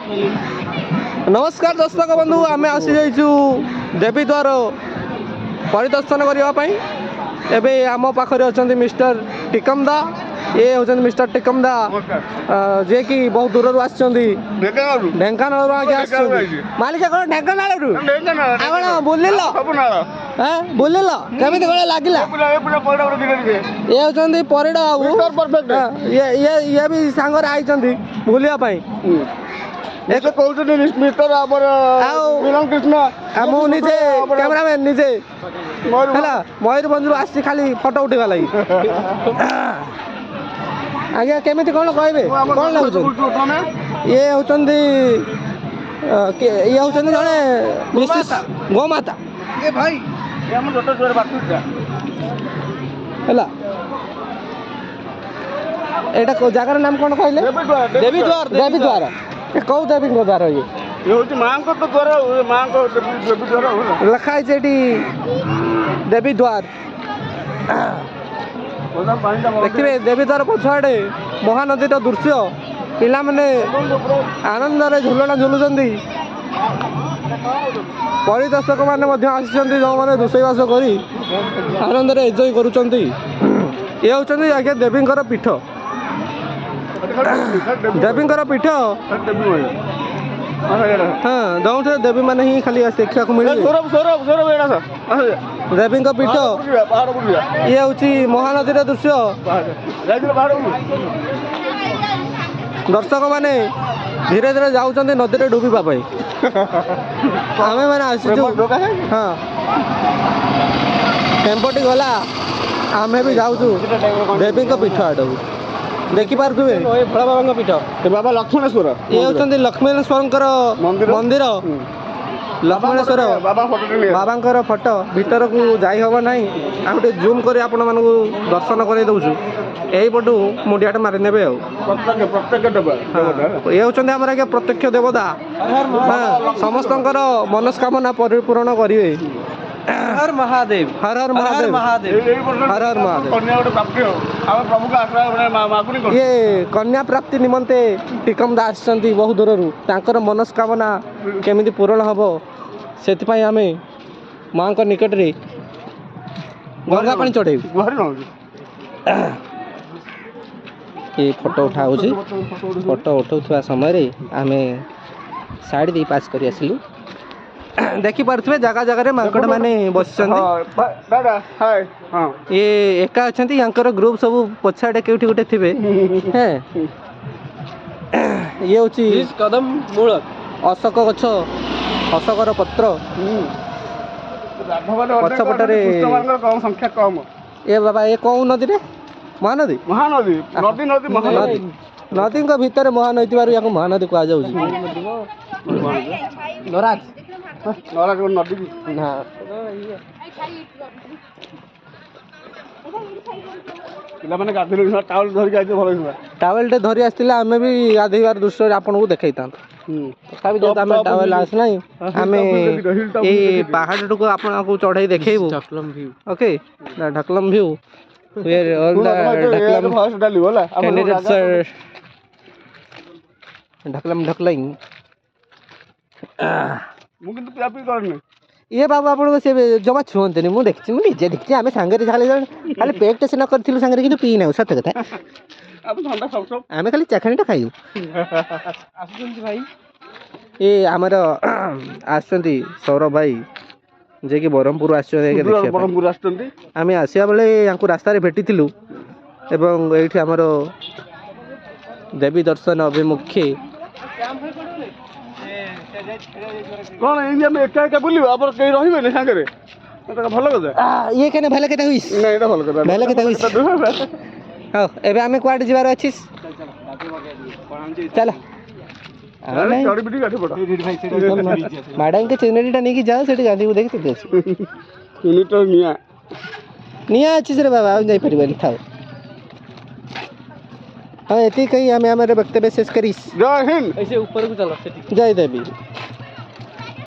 नमस्कार दर्शक बंधु आम आसी जाइछु देवी द्वार परिदर्शन करने एबे आम पाखरे अच्छा मिस्टर टिकम दा ये होचंदी मिस्टर टिकम दा जे कि बहुत दूर ढेंकानाल मालिक कौन ढेंकानाल बुलिल बुलिल केमी कौन लगिला ये होचंदी परिडा बाबू ये भी सांगर आई बुलिया एक मिस्टर निजे कैमरामैन निजे मयूरभंज आसी खाली फोटो उठेगा लगी आज्ञा केमी कौन कहे कौन लगुच ये होचंदी जड़े मिसेस गोमाता भाई एटा जगार नाम कौन कहले देवी द्वार देवी द्वार कौ देवी द्वार ये लिखाई देवी द्वार देखिए देवी द्वार पछाड़े महानदी दृश्य पिला माने आनंद झुलना झुलुंट परिदर्शक मैंने आसी जो मैंने रोषेईवास कर आनंद एंजय करुँच ये हूँ आज्ञा देवी पीठ देवी पीठ हाँ जो देवी मैंने ही खाली देखा मिले देवी पीठ ये हूँ महानदी दृश्य दर्शक मैंने धीरे धीरे जाऊँ नदी डुबा आम मैंने आसी हाँ टेम्पोटी गला आम भी जाऊँ देवी पीठ आड़ देखिपे बाबा पीठ बाबा लक्ष्मणेश्वर ये हूँ लक्ष्मणेश्वर मंदिर लक्ष्मणेश्वर बाबा फोटो भीतर को जाई हम ना आ गए जूम कर आपण मान दर्शन कर दौचु यही पटू मुंडियाटे मारिने ये हूँ आम आज्ञा प्रत्यक्ष देवता समस्त मनस्कामना परिपूर्ण करेंगे हर महादेव हर हर महादेव हर हर महादेव ये कन्या प्राप्ति निमंते टिकम दास बहुत दूर मनस्कामना केमिति पूरण हम से आम माँ निकट रे गंगा पानी चढ़े ये फोटो उठा फोटो उठाउथवा समय आम साइड दे पास कर आसिलु देखी पारे जगह जगह माकड़ मैंने बस ये एका अच्छा ग्रुप सब पछाड़े कौटी गोटे थे ये हूँ कदम मूल अशोक गछ अशोकर पत्र पछपटे संख्या कम ये बाबा ये कौ नदी रे महानदी महानदी नदी नदी महानदी नदी भितर महानदी या महानदी कह नदी ना पिला गाधे टावल धरिक भल टावेल टे धरी आसते आम भी गाधेबार दृश्य आपन को देखा तथापि जो आम टावेल आसना आम ये पहाड़ टू आपको चढ़ाई देखेबू ओके ढकलम व्यू ढकलम ढकलिंग ये बाबू आप जमा छुअंते मुझे देखी मुझे देखी आम सांगे खाली पेट टेस्ट न करूँ सांगे कि पी ना सत कथा आम खाली चाखणीटा खाइबू भाई ये आमर आसुँच सौरभ भाई जे कि ब्रह्मपुर आम आसा बेले रास्तार भेटी एवं ये आमर देवी दर्शन अभिमुखे कौन एका एका बुलियो आप कहीं रहिबे सांगे भल कथा ये केने भले केता हुइस नहीं एटा भल कथा भले केता हुइस हां एबे आमे क्वाड जिबार अछिस चल चढ़ी बिटी गाठी पड़ मैडम के चैनलटा नहीं कि जाओ सेठी गांधी को देख तो यूनिटर निया अच्छी रे बाबा जाई परिबे थाओ हाँ ये कहीं आम वक्तव्य शेष करीस जय हिंद ऐसे ऊपर को चलो जय देवी।